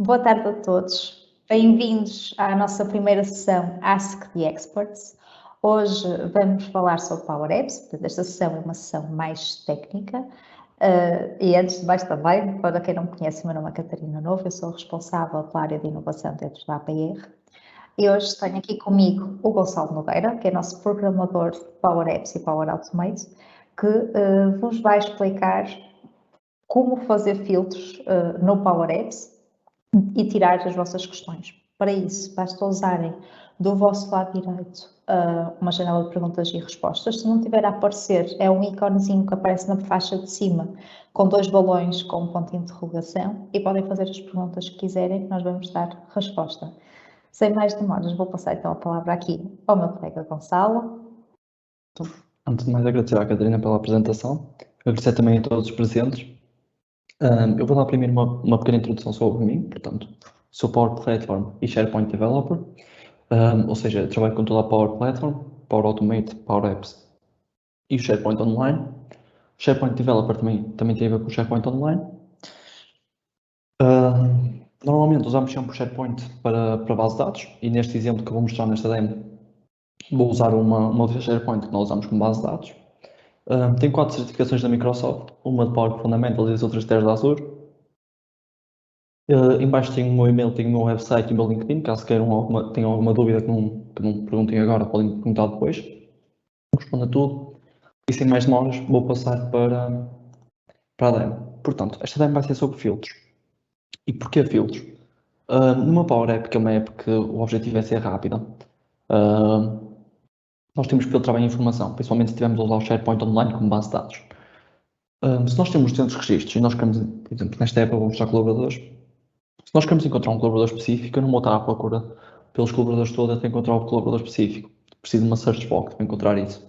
Boa tarde a todos. Bem-vindos à nossa primeira sessão Ask the Experts. Hoje vamos falar sobre Power Apps, portanto, esta sessão é uma sessão mais técnica. E antes de mais também, para quem não me conhece, o meu nome é Catarina Novo, eu sou responsável pela área de inovação dentro da APR. E hoje tenho aqui comigo o Gonçalo Nogueira, que é nosso programador de Power Apps e Power Automate, que vos vai explicar como fazer filtros no Power Apps e tirar as vossas questões. Para isso, basta usarem do vosso lado direito uma janela de perguntas e respostas. Se não tiver a aparecer, é um íconezinho que aparece na faixa de cima com dois balões com um ponto de interrogação e podem fazer as perguntas que quiserem, que nós vamos dar resposta. Sem mais demoras, vou passar então a palavra aqui ao meu colega Gonçalo. Antes de mais, agradecer à Catarina pela apresentação, agradecer também a todos os presentes. Eu vou dar primeiro uma pequena introdução sobre mim, portanto, sou Power Platform e SharePoint Developer, ou seja, trabalho com toda a Power Platform, Power Automate, Power Apps e o SharePoint Online. SharePoint Developer também tem a ver com o SharePoint Online. Normalmente usamos sempre o SharePoint para base de dados e neste exemplo que eu vou mostrar nesta demo, vou usar uma vez SharePoint que nós usamos como base de dados. Tenho 4 certificações da Microsoft, uma de Power Fundamentals e as outras 10 da Azure. Em baixo tenho o meu e-mail, tenho o meu website e o meu LinkedIn, caso tenham alguma dúvida que não perguntem agora, podem perguntar depois. Respondo a tudo. E sem mais demoras, vou passar para a demo. Portanto, esta demo vai ser sobre filtros. E porquê filtros? Numa Power App, que é uma app que o objetivo é ser rápida, nós temos que filtrar bem a informação, principalmente se estivermos a usar o SharePoint Online como base de dados. Se nós temos 200 registros e nós queremos, por exemplo, nesta app eu vou mostrar colaboradores, se nós queremos encontrar um colaborador específico, eu não vou estar à procura pelos colaboradores todos até encontrar o colaborador específico. Preciso de uma search box para encontrar isso.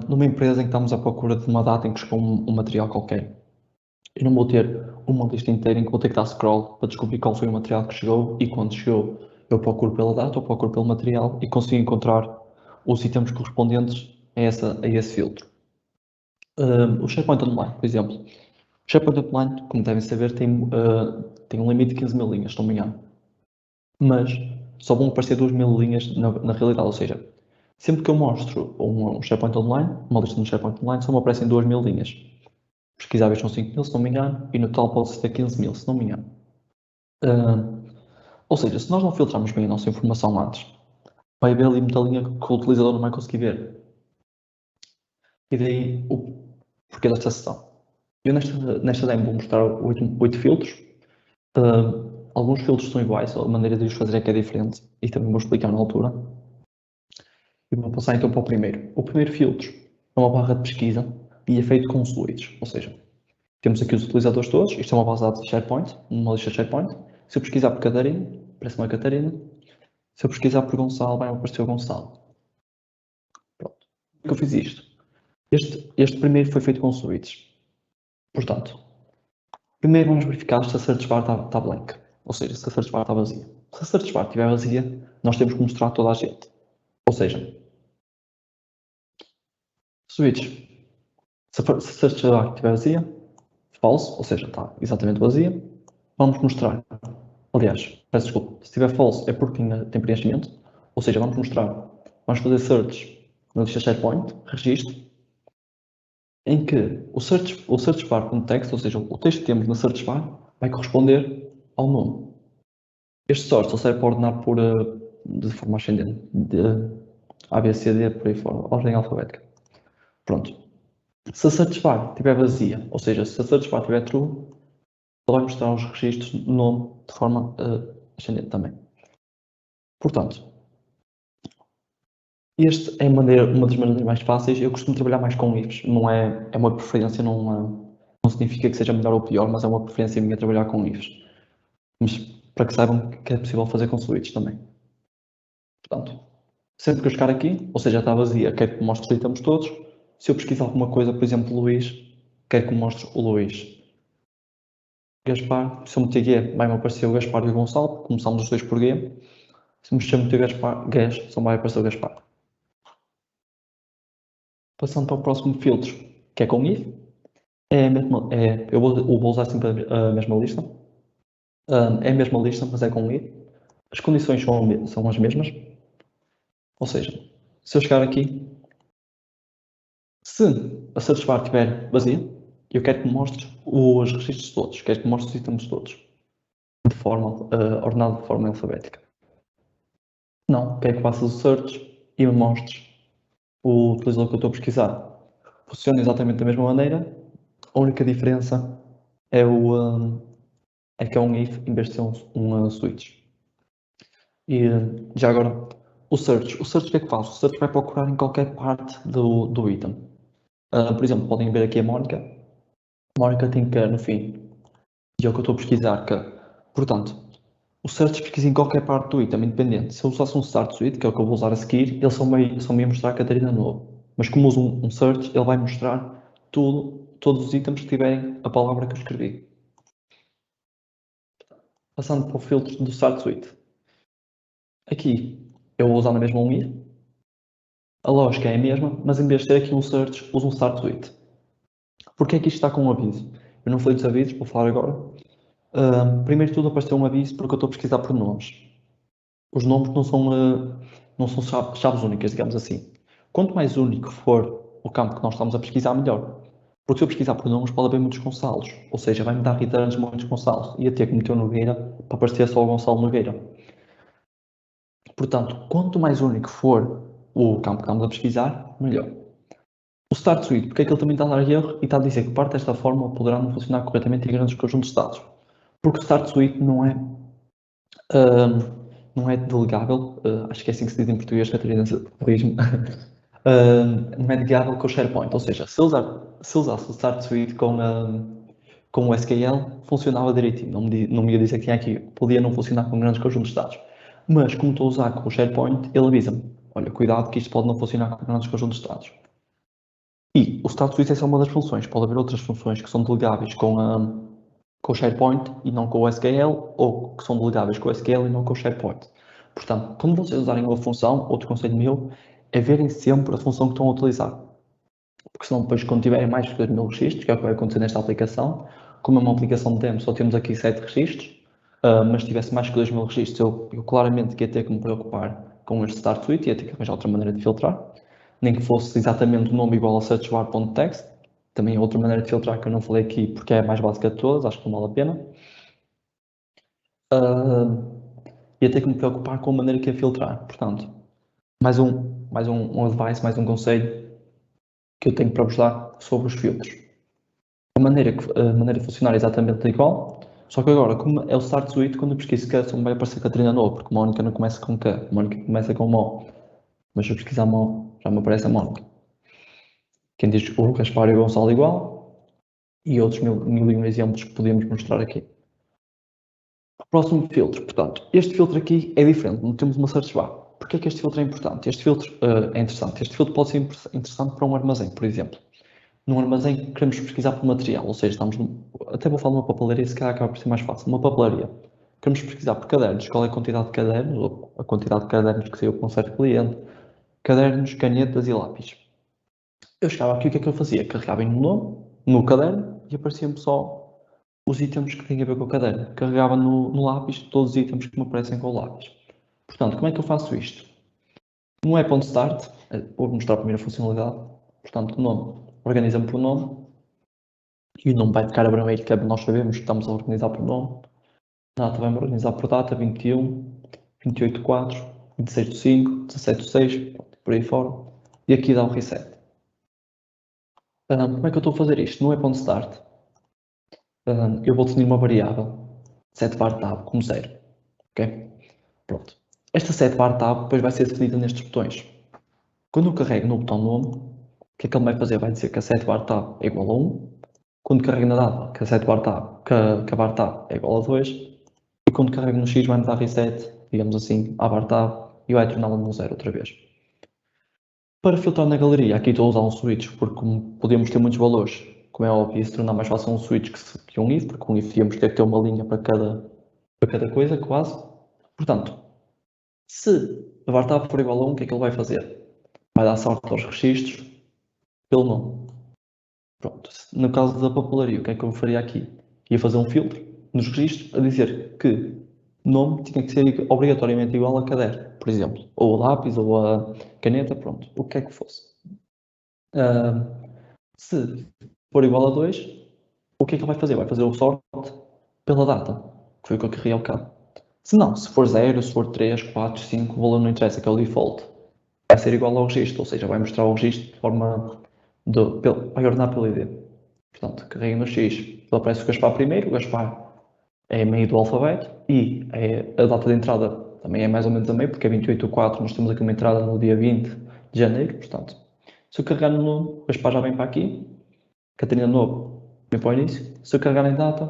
Numa empresa em que estamos à procura de uma data em que chegou um material qualquer, eu não vou ter uma lista inteira em que vou ter que dar scroll para descobrir qual foi o material que chegou e quando chegou. Eu procuro pela data, eu procuro pelo material e consigo encontrar os itens correspondentes a esse filtro. O SharePoint Online, por exemplo. O SharePoint Online, como devem saber, tem um limite de 15 mil linhas, se não me engano. Mas só vão aparecer 2 mil linhas na realidade, ou seja, sempre que eu mostro um SharePoint Online, uma lista no SharePoint Online, só me aparecem 2 mil linhas. Pesquisáveis são 5 mil, se não me engano, e no total pode ter 15 mil, se não me engano. Ou seja, se nós não filtrarmos bem a nossa informação antes, vai haver ali muita linha que o utilizador não vai conseguir ver. E daí o porquê desta sessão. Eu nesta demo vou mostrar 8 filtros. Alguns filtros são iguais, a maneira de os fazer é que é diferente, e também vou explicar na altura. E vou passar então para o primeiro. O primeiro filtro é uma barra de pesquisa e é feito com fluidos, ou seja, temos aqui os utilizadores todos, isto é uma base de dados de SharePoint, uma lista de SharePoint. Se eu pesquisar por Catarina, aparece uma Catarina. Se eu pesquisar por Gonçalo, vai aparecer o Gonçalo. Pronto. Como é que eu fiz isto? Este primeiro foi feito com suítes. Portanto, primeiro vamos verificar se a search bar está blank, ou seja, se a search bar está vazia. Se a search bar estiver vazia, nós temos que mostrar a toda a gente. Ou seja, switch. Se a search bar estiver vazia, false, ou seja, está exatamente vazia, vamos mostrar. Aliás, peço desculpa, se estiver false é porque tem preenchimento, ou seja, vamos fazer search na lista SharePoint, registro, em que o search bar com texto, ou seja, o texto que temos na search bar, vai corresponder ao nome. Este sort só serve para ordenar de forma ascendente, de A, B, C, D, por aí fora, ordem alfabética. Pronto. Se a search bar estiver vazia, ou seja, se a search bar estiver true, ele vai mostrar os registros de nome de forma ascendente também. Portanto, este é uma das maneiras mais fáceis. Eu costumo trabalhar mais com ifs, não é uma preferência, não significa que seja melhor ou pior, mas é uma preferência minha trabalhar com ifs. Mas para que saibam que é possível fazer com switches também. Portanto, sempre que eu chegar aqui, ou seja, está vazia, quero que mostre os itens todos. Se eu pesquisar alguma coisa, por exemplo, Luís, quero que mostre o Luís. Gaspar, se eu meter G, vai-me aparecer o Gaspar e o Gonçalo, começamos os dois por G. Se meter Gaspar, Gas, só vai aparecer o Gaspar. Passando para o próximo filtro, que é com if, eu vou usar sempre a mesma lista. É a mesma lista, mas é com um if. As condições são as mesmas. Ou seja, se eu chegar aqui, se a search bar estiver vazia, eu quero que me mostres os registros todos, quero que me mostres os itens todos, de forma ordenada de forma alfabética. Não, quero que faças o search e me mostres o utilizador que eu estou a pesquisar. Funciona exatamente da mesma maneira, a única diferença é, que é um if em vez de ser um switch. E já agora, o search o que é que faz? O search vai procurar em qualquer parte do item. Por exemplo, podem ver aqui a Mónica. A Mónica tem que no fim, e é o que eu estou a pesquisar, que, portanto, o search pesquisa em qualquer parte do item, independente. Se eu usasse um start suite, que é o que eu vou usar a seguir, ele só me ia mostrar a Catarina Novo. Mas como uso um search, ele vai mostrar todos os itens que tiverem a palavra que eu escrevi. Passando para o filtro do start suite. Aqui, eu vou usar na mesma um if. A lógica é a mesma, mas em vez de ter aqui um search, uso um start suite. Porquê é que isto está com um aviso? Eu não falei dos avisos, vou falar agora. Primeiro de tudo apareceu um aviso porque eu estou a pesquisar por nomes. Os nomes não são chaves únicas, digamos assim. Quanto mais único for o campo que nós estamos a pesquisar, melhor. Porque se eu pesquisar por nomes, pode haver muitos Gonçalos. Ou seja, vai-me dar returns muitos Gonçalos. Ia ter que meter o Nogueira para aparecer só o Gonçalo Nogueira. Portanto, quanto mais único for o campo que estamos a pesquisar, melhor. O Start Suite, porque é que ele também está a dar erro e está a dizer que parte desta forma poderá não funcionar corretamente em grandes conjuntos de dados? Porque o Start Suite não é delegável, acho que é assim que se diz em português, Catarina, corrige-me, não é delegável com o SharePoint, ou seja, se usasse o Start Suite com o SQL, funcionava direitinho, não me ia dizer que tinha aqui, podia não funcionar com grandes conjuntos de dados, mas como estou a usar com o SharePoint, ele avisa-me, olha, cuidado que isto pode não funcionar com grandes conjuntos de dados. E o Start Suite é só uma das funções, pode haver outras funções que são delegáveis com o SharePoint e não com o SQL, ou que são delegáveis com o SQL e não com o SharePoint. Portanto, quando vocês usarem uma função, outro conselho meu, é verem sempre a função que estão a utilizar. Porque senão depois, quando tiverem mais de 2.000 registros, que é o que vai acontecer nesta aplicação, como é uma aplicação de demo, só temos aqui 7 registros, mas se tivesse mais que 2.000 registros, eu claramente ia ter que me preocupar com este Start Suite, ia ter que arranjar outra maneira de filtrar, nem que fosse exatamente o nome igual a searchbar.text, também é outra maneira de filtrar que eu não falei aqui porque é a mais básica de todas, acho que não vale a pena. Ia ter que me preocupar com a maneira que ia filtrar. Portanto, mais um advice, mais um conselho que eu tenho para vos dar sobre os filtros. A maneira de funcionar é exatamente igual, só que agora, como é o Start Suite, quando eu pesquiso que só me vai aparecer Catarina Novo, porque Mónica não começa com K, Mónica começa com Mo. Mas se eu pesquisar Mo, já me aparece a Mónica. Quem diz o Gaspar e o Gonçalo igual, e outros mil e um exemplos que podemos mostrar aqui. Próximo filtro, portanto, este filtro aqui é diferente, não temos uma search bar. Porquê é que este filtro é importante? Este filtro é interessante. Este filtro pode ser interessante para um armazém, por exemplo. Num armazém queremos pesquisar por material, ou seja, até vou falar de uma papelaria, se calhar acaba por ser mais fácil. Uma papelaria. Queremos pesquisar por cadernos, qual é a quantidade de cadernos, ou a quantidade de cadernos que saiu com um certo cliente, cadernos, canetas e lápis. Eu chegava aqui, o que é que eu fazia? Carregava em um nome, no caderno, e apareciam-me só os itens que têm a ver com o caderno. Carregava no lápis todos os itens que me aparecem com o lápis. Portanto, como é que eu faço isto? No app.start, vou mostrar a primeira funcionalidade. Portanto, o nome, organiza-me por nome. E o nome vai ficar a vermelho, que é nós sabemos que estamos a organizar por nome. Data vai-me organizar por data, 21, 28/4, 26/5, 17/6, por aí fora. E aqui dá o reset. Como é que eu estou a fazer isto? No app.start, eu vou definir uma variável, setVarTab, como 0. Ok? Pronto. Esta setVarTab depois vai ser definida nestes botões. Quando eu carrego no botão nome, o que é que ele vai fazer? Vai dizer que a setVarTab é igual a 1. Quando carrego na data, que a setVarTab, que a vartab é igual a 2. E quando carrego no X vai-me dar reset, digamos assim, à vartab e vai torná-la no 0 outra vez. Para filtrar na galeria, aqui estou a usar um switch, porque como podemos ter muitos valores, como é óbvio, se tornar mais fácil um switch que um if, porque um if íamos ter que ter uma linha para cada coisa, quase. Portanto, se a vartab for igual a 1, o que é que ele vai fazer? Vai dar sorte aos registros pelo nome. Pronto. No caso da papelaria, o que é que eu faria aqui? Ia fazer um filtro. nos registros a dizer que nome tinha que ser obrigatoriamente igual a caderno, por exemplo, ou a lápis, ou a caneta, pronto, o que quer que fosse. Se for igual a 2, o que é que ele vai fazer? Vai fazer o sorte pela data, que foi o que eu queria ao bocado. Se não, se for 0, se for 3, 4, 5, o valor não interessa, que é o default, vai ser igual ao registro, ou seja, vai mostrar o registro de forma vai ordenar pelo ID. Portanto, carrega no X, ele aparece o Gaspar primeiro, o Gaspar é meio do alfabeto e a data de entrada também é mais ou menos a meio, porque é 28/4, nós temos aqui uma entrada no dia 20 de janeiro, portanto, se eu carregar no nome, o Gaspar já vem para aqui, Catarina Novo vem para o início, se eu carregar em data,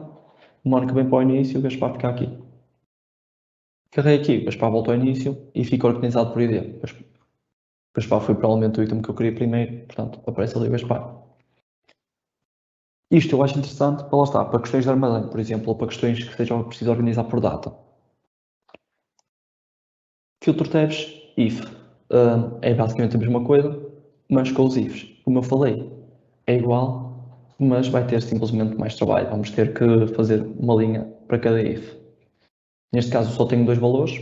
o Mónica vem para o início e o Gaspar fica aqui. Carreguei aqui, o Gaspar volta ao início e fica organizado por ID. O Gaspar foi provavelmente o item que eu queria primeiro, portanto, aparece ali o Gaspar. Isto eu acho interessante para lá estar, para questões de armazém, por exemplo, ou para questões que sejam preciso organizar por data. Filtro tabs, if. É basicamente a mesma coisa, mas com os ifs. Como eu falei, é igual, mas vai ter simplesmente mais trabalho. Vamos ter que fazer uma linha para cada if. Neste caso só tenho 2 valores,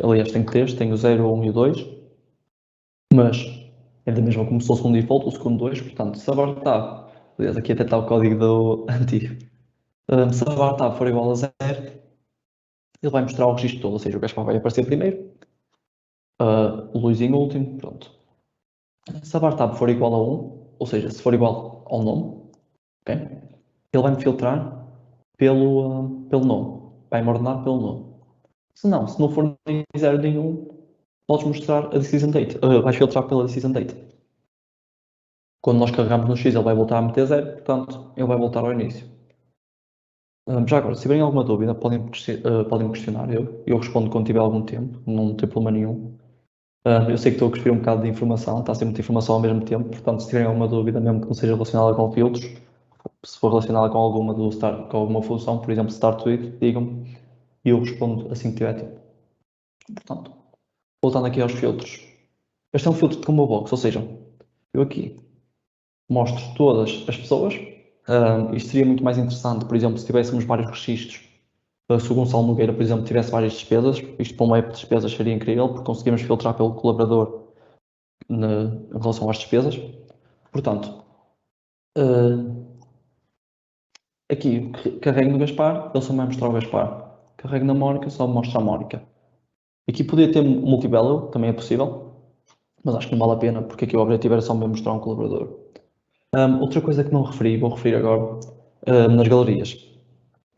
aliás tenho 3, tenho o 0, o 1 e o 2, mas é da mesma como se fosse um default, o segundo 2, portanto, se a bar tab, aliás aqui até está o código do antigo, se a bar tab for igual a 0, ele vai mostrar o registro todo, ou seja, o Gaspar vai aparecer primeiro, o Luís em último, pronto. Se a bar tab for igual a 1, ou seja, se for igual ao nome, okay, ele vai-me filtrar pelo nome, vai-me ordenar pelo nome. Se não for nem 0 nem 1, podes mostrar a decision date, vais filtrar pela decision date. Quando nós carregamos no X ele vai voltar a meter 0, portanto ele vai voltar ao início. Já agora, se tiverem alguma dúvida, podem questionar, eu respondo quando tiver algum tempo, não tem problema nenhum. Eu sei que estou a cuspir um bocado de informação, está a ser muita informação ao mesmo tempo, portanto, se tiverem alguma dúvida, mesmo que não seja relacionada com filtros, se for relacionada com alguma com alguma função, por exemplo, Start With, digam-me e eu respondo assim que tiver tempo. Portanto, voltando aqui aos filtros. Este é um filtro de combo box, ou seja, eu aqui mostro todas as pessoas. Isto seria muito mais interessante, por exemplo, se tivéssemos vários registros. Se o Gonçalo Nogueira, por exemplo, tivesse várias despesas, isto para um app de despesas seria incrível, porque conseguimos filtrar pelo colaborador em relação às despesas. Portanto, aqui carrego no Gaspar, ele só vai mostrar o Gaspar. Carrego na Mónica, só mostra a Mónica. Aqui podia ter multivalue, também é possível, mas acho que não vale a pena, porque aqui o objetivo era só mesmo mostrar um colaborador. Outra coisa que não referi, vou referir agora, nas galerias.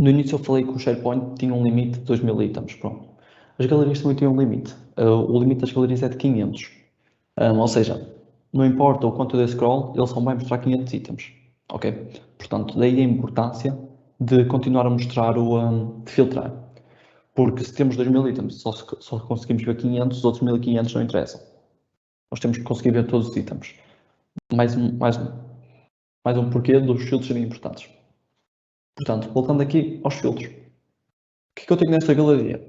No início eu falei que o SharePoint tinha um limite de 2000 itens, pronto. As galerias também têm um limite. O limite das galerias é de 500. Ou seja, não importa o quanto eu dei scroll, ele só vai mostrar 500 itens. Ok? Portanto, daí a importância de continuar a mostrar de filtrar. Porque se temos 2000 itens, só conseguimos ver 500, os outros 1500 não interessam. Nós temos que conseguir ver todos os itens. Mais um porquê dos filtros serem importantes. Portanto, voltando aqui aos filtros. O que é que eu tenho nesta galeria?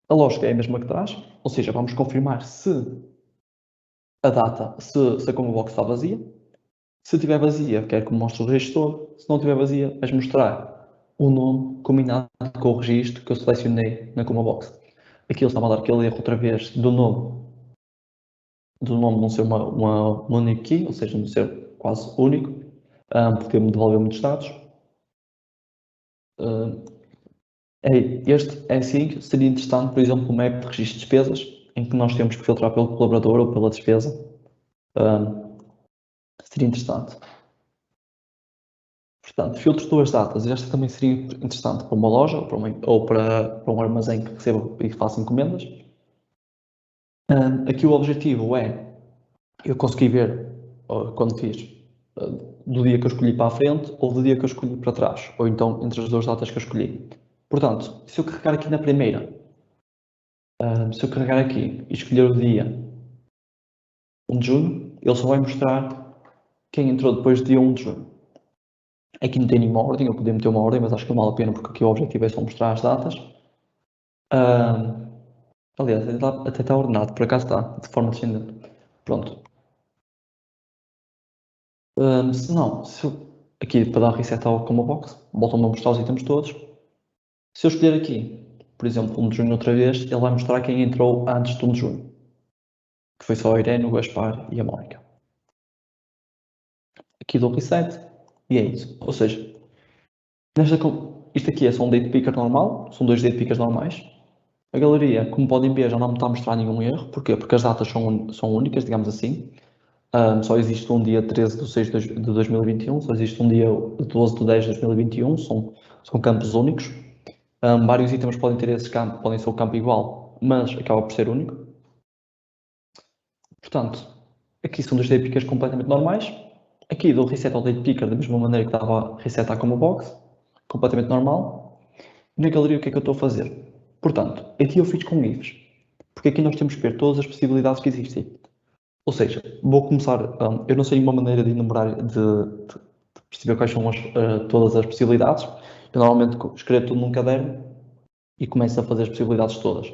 A lógica é a mesma que traz, ou seja, vamos confirmar se a data, se a combo box está vazia. Se estiver vazia, quero que me mostre o registro todo. Se não estiver vazia, vais mostrar o nome combinado com o registro que eu selecionei na combo box. Aqui ele está-me a dar aquele erro outra vez do nome não ser uma unique key, ou seja, não ser quase único, porque me devolveu muitos dados. Este é assim, seria interessante, por exemplo, um app de registro de despesas, em que nós temos que filtrar pelo colaborador ou pela despesa. Seria interessante. Portanto, filtro de 2 datas. Esta também seria interessante para uma loja ou para um armazém que receba e faça encomendas. Aqui o objetivo é eu conseguir ver quando fiz do dia que eu escolhi para a frente ou do dia que eu escolhi para trás, ou então entre as 2 datas que eu escolhi. Portanto, se eu carregar aqui na primeira, se eu carregar aqui e escolher o dia 1 de junho, ele só vai mostrar quem entrou depois do dia 1 de junho. Aqui não tem nenhuma ordem, eu podia meter uma ordem, mas acho que não vale a pena porque aqui o objetivo é só mostrar as datas. Aliás, até está ordenado, por acaso está, de forma descendente. Pronto. Se não, aqui para dar reset ao combo box, voltam-me a mostrar os itens todos. Se eu escolher aqui, por exemplo, 1 de junho outra vez, ele vai mostrar quem entrou antes de 1 de junho, que foi só a Irene, o Gaspar e a Mónica. Aqui dou reset e é isso. Ou seja, isto aqui é só um date picker normal, são 2 date pickers normais. A galeria, como podem ver, já não me está a mostrar nenhum erro. Porquê? Porque as datas são únicas, digamos assim. Só existe um dia 13 de 6 de 2021, só existe um dia 12 de 10 de 2021, são campos únicos. Vários itens podem ter esse campo, podem ser o campo igual, mas acaba por ser único. Portanto, aqui são 2 date pickers completamente normais. Aqui dou reset ao date picker da mesma maneira que estava a resetar como box, completamente normal. Na galeria o que é que eu estou a fazer? Portanto, aqui eu fiz com ifs, porque aqui nós temos que ver todas as possibilidades que existem. Ou seja, vou começar, eu não sei nenhuma maneira de enumerar, de perceber quais são todas as possibilidades. Eu normalmente escrevo tudo num caderno e começo a fazer as possibilidades todas.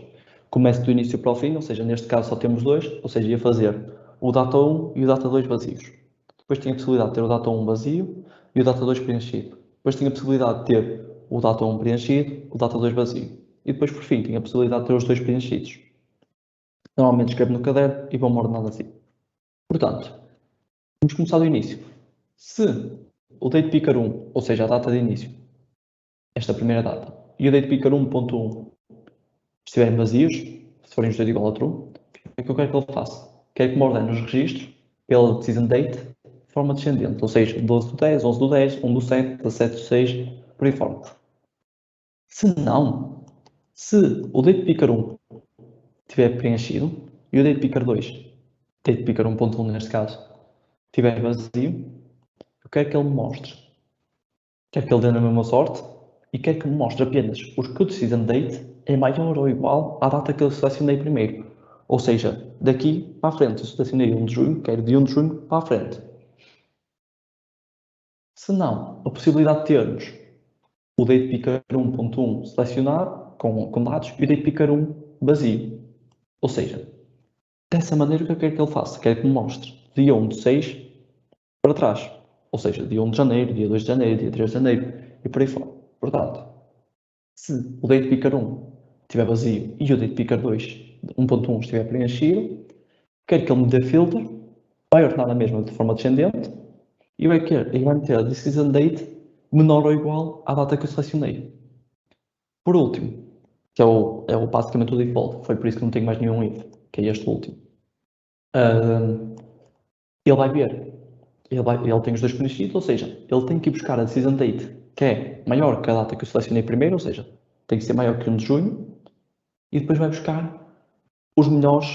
Começo do início para o fim, ou seja, neste caso só temos 2, ou seja, ia fazer o data 1 e o data 2 vazios. Depois tinha a possibilidade de ter o data 1 vazio e o data 2 preenchido. Depois tinha a possibilidade de ter o data 1 preenchido, o data 2 vazio. E depois, por fim, tinha a possibilidade de ter os 2 preenchidos. Normalmente escrevo no caderno e vou-me ordenando assim. Portanto, vamos começar do início. Se o date picker 1, ou seja, a data de início, esta primeira data, e o date picker 1.1 estiverem vazios, se forem os dois igual a true, o que é que eu quero que ele faça? Quero que me ordene os registros pela decision date de forma descendente, ou seja, 12 do 10, 11 do 10, 1 do 7, 17 do 6, por aí fora. Se não, se o date picker 1 estiver preenchido e o date picker 2, date picker 1.1 neste caso, estiver vazio, eu quero que ele me mostre. Quero que ele dê na mesma sorte e quero que me mostre apenas os que o decision date é maior ou igual à data que eu selecionei primeiro. Ou seja, daqui para a frente, eu selecionei 1 de junho, quero de 1 de junho para a frente. Se não, a possibilidade de termos o date picker 1.1 selecionado com dados e o date picker 1 vazio. Ou seja, dessa maneira o que eu quero que ele faça? Quero que me mostre dia 1 de 6 para trás. Ou seja, dia 1 de janeiro, dia 2 de janeiro, dia 3 de janeiro e por aí fora. Portanto, se o date picker 1 estiver vazio e o date picker 2, 1.1 estiver preenchido, quero que ele me dê filter, vai ordenar na mesma de forma descendente e vai meter a decision date menor ou igual à data que eu selecionei. Por último, que é basicamente o default, foi por isso que não tenho mais nenhum if, que é este último. Ele vai ver, ele tem os dois preenchidos, ou seja, ele tem que ir buscar a decision date que é maior que a data que eu selecionei primeiro, ou seja, tem que ser maior que 1 de junho, e depois vai buscar os melhores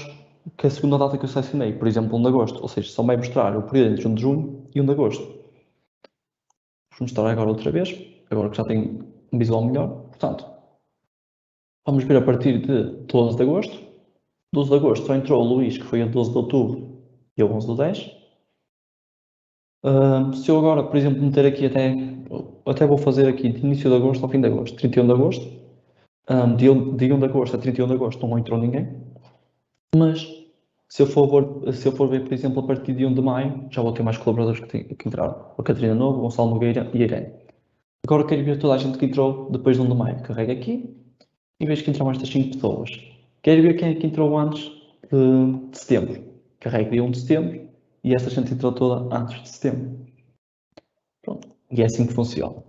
que a segunda data que eu selecionei, por exemplo, 1 de agosto, ou seja, só vai mostrar o período entre 1 de junho e 1 de agosto. Vou mostrar agora outra vez, agora que já tenho um visual melhor. Portanto, vamos ver a partir de 12 de agosto. 12 de agosto só entrou o Luís, que foi a 12 de outubro e a 11 do 10. Se eu agora, por exemplo, meter aqui até vou fazer aqui de início de agosto ao fim de agosto, 31 de agosto, de 1 de agosto a 31 de agosto não entrou ninguém, mas se eu for ver, por exemplo, a partir de 1 de maio, já vou ter mais colaboradores que entraram, a Catarina Novo, Gonçalo Nogueira e a Irene. Agora quero ver toda a gente que entrou depois de 1 de maio, carrego aqui e vejo que entraram estas 5 pessoas. Quero ver quem é que entrou antes de setembro, carrego dia 1 de setembro e esta gente entrou toda antes de setembro. Pronto. E é assim que funciona.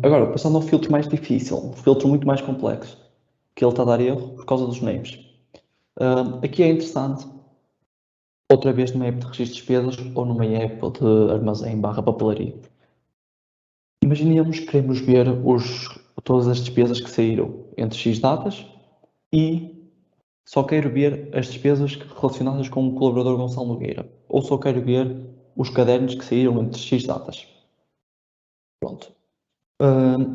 Agora, passando ao filtro mais difícil, um filtro muito mais complexo, que ele está a dar erro por causa dos names. Aqui é interessante, outra vez numa app de registro de despesas ou numa app de armazém/papelaria. Imaginemos que queremos ver todas as despesas que saíram entre X datas e só quero ver as despesas relacionadas com o colaborador Gonçalo Nogueira, ou só quero ver os cadernos que saíram entre X datas. Pronto.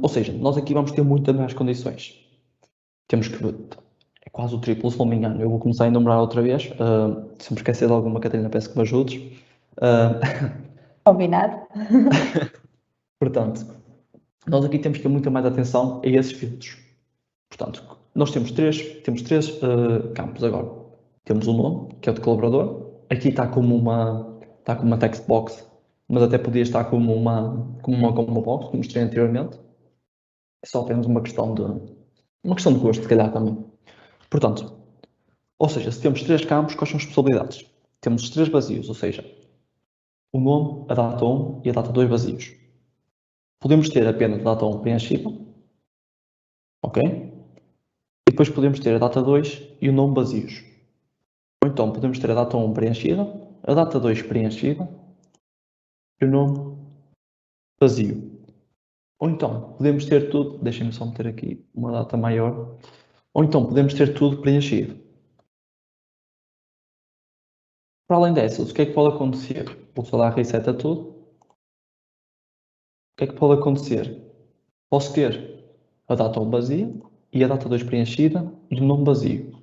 Ou seja, nós aqui vamos ter muitas mais condições. Temos que... É quase o triplo, se não me engano. Eu vou começar a enumerar outra vez. Se me esquecer de alguma, Catarina, peço que me ajudes. Combinado. Portanto, nós aqui temos que ter muita mais atenção a esses filtros. Portanto, nós temos três campos agora. Temos o nome, que é o de colaborador. Aqui está como uma text box, mas até podia estar como uma box, como mostrei anteriormente. É só apenas uma questão de gosto, se calhar também. Portanto, ou seja, se temos 3 campos, quais são as possibilidades? Temos os 3 vazios, ou seja, o nome, a data 1 e a data 2 vazios. Podemos ter apenas a data 1 preenchida, ok? E depois podemos ter a data 2 e o nome vazios. Ou então podemos ter a data 1 preenchida, a data 2 preenchida e o nome vazio. Ou então podemos ter tudo, deixem-me só meter aqui uma data maior, ou então podemos ter tudo preenchido. Para além dessas, o que é que pode acontecer? Vou só dar reset a tudo. O que é que pode acontecer? Posso ter a data 1 vazia e a data 2 preenchida e o nome vazio.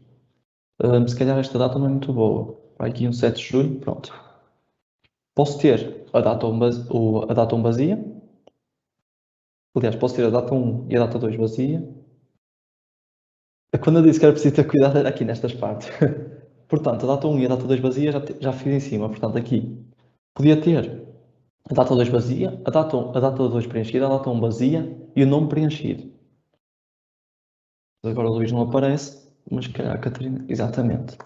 Se calhar esta data não é muito boa. Vai aqui um 7 de julho, pronto. Posso ter a data 1 vazia. Aliás, posso ter a data 1 e a data 2 vazia. Quando eu disse que era preciso ter cuidado, era aqui nestas partes. Portanto, a data 1 e a data 2 vazia já fiz em cima. Portanto, aqui podia ter a data 2 vazia, a data 2 preenchida, a data 1 vazia e o nome preenchido. Agora o Luís não aparece, mas se calhar a Catarina. Exatamente.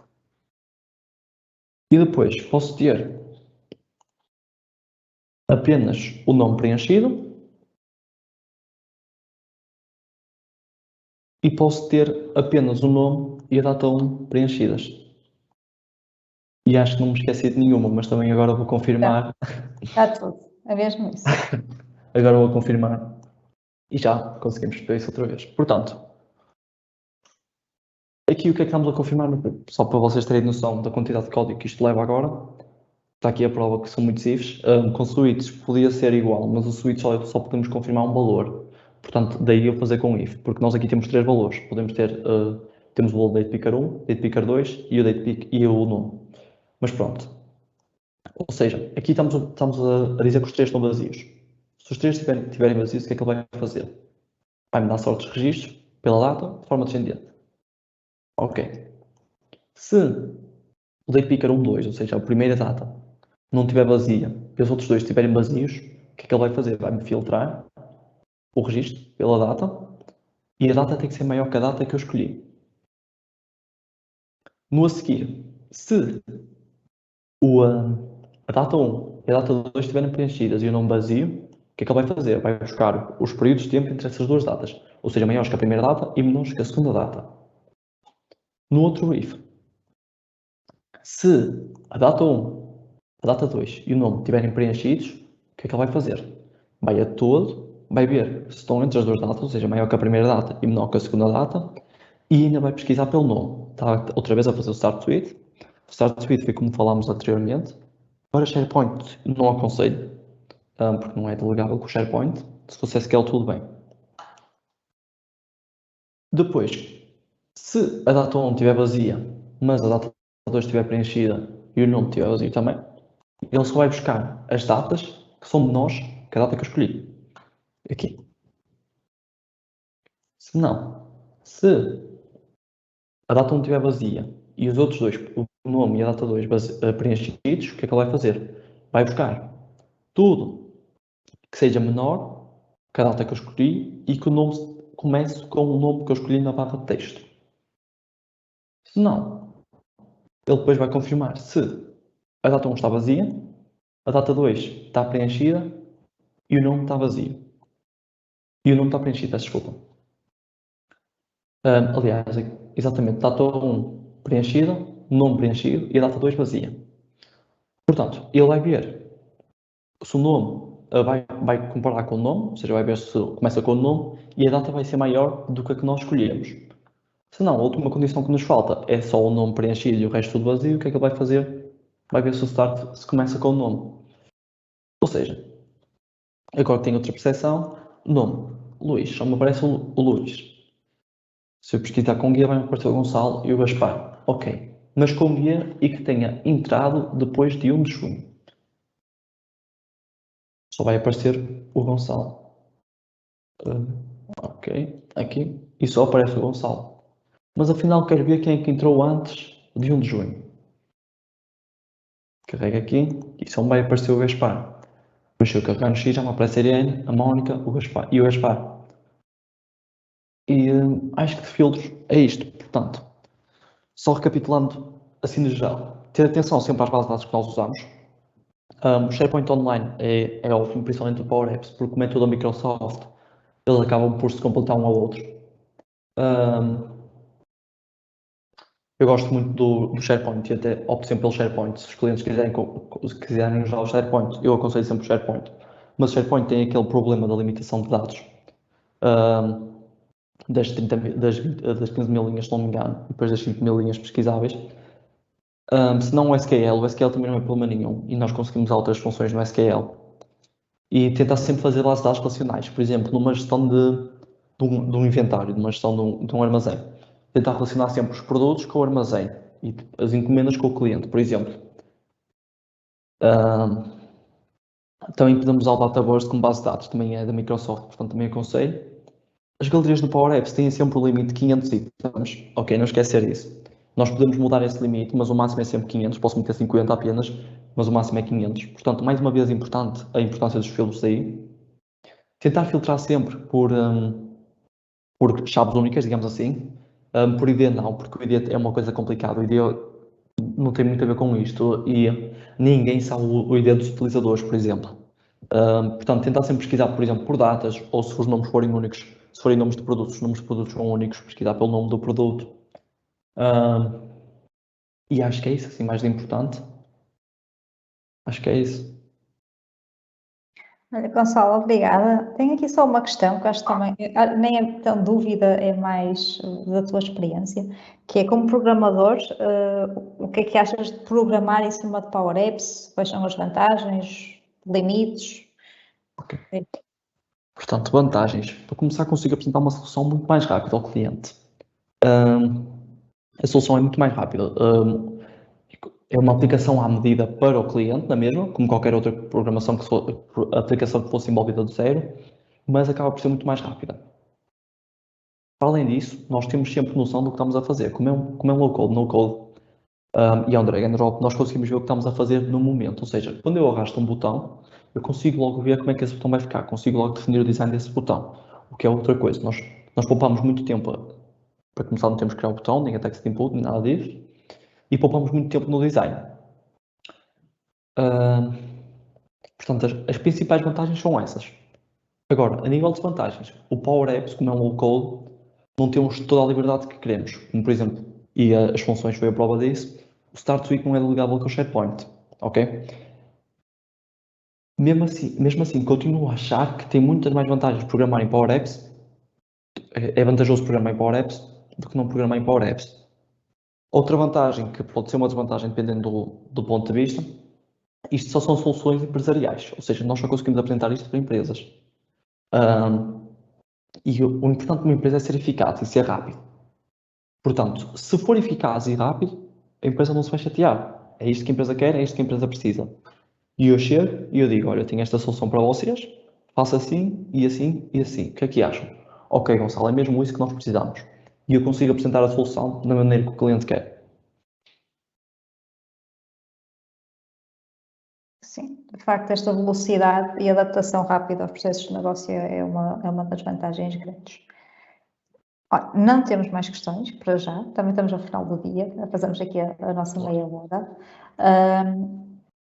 E depois posso ter apenas o nome preenchido e posso ter apenas o nome e a data 1 preenchidas. E acho que não me esqueci de nenhuma, mas também agora vou confirmar. Está tudo, é mesmo isso. Agora vou confirmar e já conseguimos perceber isso outra vez. Portanto, aqui o que é que estamos a confirmar? Só para vocês terem noção da quantidade de código que isto leva agora. Está aqui a prova que são muito cifres. Com switches podia ser igual, mas o switch só podemos confirmar um valor. Portanto, daí eu fazer com if, porque nós aqui temos 3 valores. Podemos ter, temos o valor date picker 1, date picker 2 e o date pick e o nome. Mas pronto. Ou seja, aqui estamos a dizer que os 3 estão vazios. Se os 3 estiverem vazios, o que é que ele vai fazer? Vai-me dar sortes de registros pela data, de forma descendente. Ok. Se o date picker 1, 2, ou seja, a primeira data, não estiver vazia e os outros dois estiverem vazios, o que é que ele vai fazer? Vai-me filtrar o registro pela data e a data tem que ser maior que a data que eu escolhi. No a seguir, se a data 1 e a data 2 estiverem preenchidas e o nome vazio, o que é que ele vai fazer? Vai buscar os períodos de tempo entre essas duas datas, ou seja, maiores que a primeira data e menores que a segunda data. No outro if, se a data 1, a data 2 e o nome estiverem preenchidos, o que é que ele vai fazer? Vai a todo, vai ver se estão entre as duas datas, ou seja, maior que a primeira data e menor que a segunda data, e ainda vai pesquisar pelo nome. Está outra vez a fazer o Start Suite. O Start Suite foi como falámos anteriormente. Para SharePoint não aconselho, porque não é delegável com o SharePoint. Se fosse SQL tudo bem. Depois, se a data 1 estiver vazia, mas a data 2 estiver preenchida e o nome estiver vazio também, ele só vai buscar as datas que são menores que a data que eu escolhi. Aqui. Se não, se a data 1 estiver vazia e os outros dois, o nome e a data 2 preenchidos, o que é que ele vai fazer? Vai buscar tudo que seja menor que a data que eu escolhi e que o nome comece com o nome que eu escolhi na barra de texto. Se não, ele depois vai confirmar se a data 1 está vazia, a data 2 está preenchida e o nome está vazio. E o nome está preenchido, peço desculpa. Aliás, exatamente, data 1 preenchida, nome preenchido e a data 2 vazia. Portanto, ele vai ver se o nome vai comparar com o nome, ou seja, vai ver se começa com o nome e a data vai ser maior do que a que nós escolhemos. Se não, a última condição que nos falta é só o nome preenchido e o resto tudo vazio, o que é que ele vai fazer? Vai ver se o start se começa com o nome. Ou seja, agora tem outra percepção, nome, Luís, só me aparece o Luís. Se eu pesquisar com guia, vai me aparecer o Gonçalo e o Gaspar. Ok, mas com guia e que tenha entrado depois de 1 de junho. Só vai aparecer o Gonçalo. Ok, aqui. E só aparece o Gonçalo. Mas afinal quero ver quem é que entrou antes de 1 de junho. Carrega aqui e só me vai aparecer o Gaspar. Depois se eu carregar no X já me aparece a Irene, a Mónica, o Gaspar e o Gaspar. E acho que de filtros é isto. Portanto, só recapitulando assim no geral, ter atenção sempre às bases de dados que nós usamos. O SharePoint Online é ótimo, principalmente o Power Apps, porque como é tudo a Microsoft, eles acabam por se completar um ao outro. Eu gosto muito do SharePoint e até opto sempre pelo SharePoint. Se os clientes quiserem usar o SharePoint, eu aconselho sempre o SharePoint. Mas o SharePoint tem aquele problema da limitação de dados. Das 15 mil linhas, se não me engano, e depois das 5 mil linhas pesquisáveis. Se não o SQL também não é problema nenhum e nós conseguimos usar outras funções no SQL. E tentar sempre fazer bases de dados relacionais, por exemplo, numa gestão de um inventário, numa gestão de um armazém. Tentar relacionar sempre os produtos com o armazém e as encomendas com o cliente, por exemplo. Também podemos usar o Dataverse como base de dados, também é da Microsoft, portanto também aconselho. As galerias do Power Apps têm sempre o limite de 500 itens, ok, não esquecer isso. Nós podemos mudar esse limite, mas o máximo é sempre 500, posso meter 50 apenas, mas o máximo é 500. Portanto, mais uma vez importante a importância dos filtros aí. Tentar filtrar sempre por chaves únicas, digamos assim. Por ID não, porque o ID é uma coisa complicada. O ID não tem muito a ver com isto e ninguém sabe o ID dos utilizadores, por exemplo. Portanto, tentar sempre pesquisar, por exemplo, por datas, ou se os nomes forem únicos, se forem nomes de produtos, os nomes de produtos são únicos, pesquisar pelo nome do produto. E acho que é isso, assim, mais de importante. Acho que é isso. Olha, Gonçalo, obrigada. Tenho aqui só uma questão que acho que também nem é tão dúvida, é mais da tua experiência, que é como programador, o que é que achas de programar em cima de Power Apps? Quais são as vantagens, limites? Ok. Portanto, vantagens. Para começar, consigo apresentar uma solução muito mais rápida ao cliente. A solução é muito mais rápida. É uma aplicação à medida para o cliente, na mesma, como qualquer outra programação aplicação que fosse envolvida do zero, mas acaba por ser muito mais rápida. Para além disso, nós temos sempre noção do que estamos a fazer. Como é um low-code, no-code e é um drag and drop, nós conseguimos ver o que estamos a fazer no momento. Ou seja, quando eu arrasto um botão, eu consigo logo ver como é que esse botão vai ficar, consigo logo definir o design desse botão, o que é outra coisa. Nós poupamos muito tempo. Para começar, não temos que criar o botão, nem a text input, nem nada disso. E poupamos muito tempo no design. Portanto, as principais vantagens são essas. Agora, a nível de desvantagens, o Power Apps, como é um low-code, não temos toda a liberdade que queremos. Como, por exemplo, e as funções foi a prova disso, o Start Suite não é delegável com o SharePoint, ok? Mesmo assim, continuo a achar que tem muitas mais vantagens programar em Power Apps, é vantajoso programar em Power Apps do que não programar em Power Apps. Outra vantagem, que pode ser uma desvantagem dependendo do ponto de vista, isto só são soluções empresariais, ou seja, nós só conseguimos apresentar isto para empresas. E o importante de uma empresa é ser eficaz e ser rápido. Portanto, se for eficaz e rápido, a empresa não se vai chatear. É isto que a empresa quer, é isto que a empresa precisa. E eu chego e eu digo, olha, eu tenho esta solução para vocês, faço assim e assim e assim. O que é que acham? Ok, Gonçalo, é mesmo isso que nós precisamos. E eu consigo apresentar a solução da maneira que o cliente quer. Sim, de facto, esta velocidade e adaptação rápida aos processos de negócio é uma das vantagens grandes. Olha, não temos mais questões para já, também estamos ao final do dia, fazemos aqui a nossa meia hora.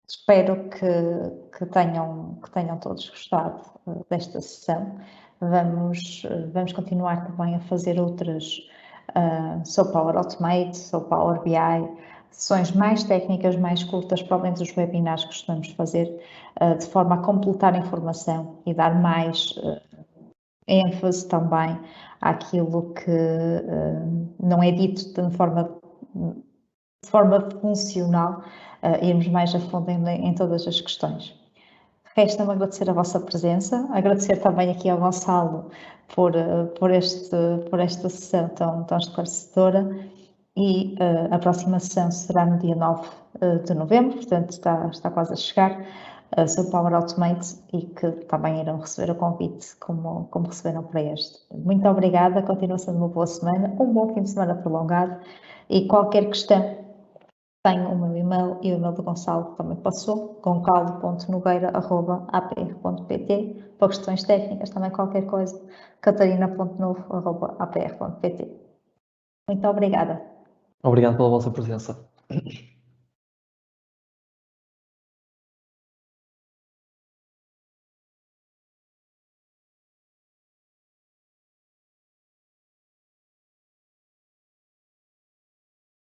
Espero que tenham todos gostado desta sessão. Vamos continuar também a fazer outras sobre Power Automate, sobre Power BI, sessões mais técnicas, mais curtas, para além dos webinars que costumamos fazer, de forma a completar a informação e dar mais ênfase também àquilo que não é dito de forma funcional, irmos mais a fundo em todas as questões. Resta-me agradecer a vossa presença, agradecer também aqui ao Gonçalo por esta sessão tão esclarecedora e a próxima sessão será no dia 9 de novembro, portanto está quase a chegar, sobre Power Automate e que também irão receber o convite como receberam para este. Muito obrigada, continuação de uma boa semana, um bom fim de semana prolongado e qualquer questão tenho o meu e-mail e-mail e o e-mail do Gonçalo também passou, goncaldo.nogueira@apr.pt, para questões técnicas, também qualquer coisa, catarina.novo@apr.pt. Muito obrigada. Obrigado pela vossa presença.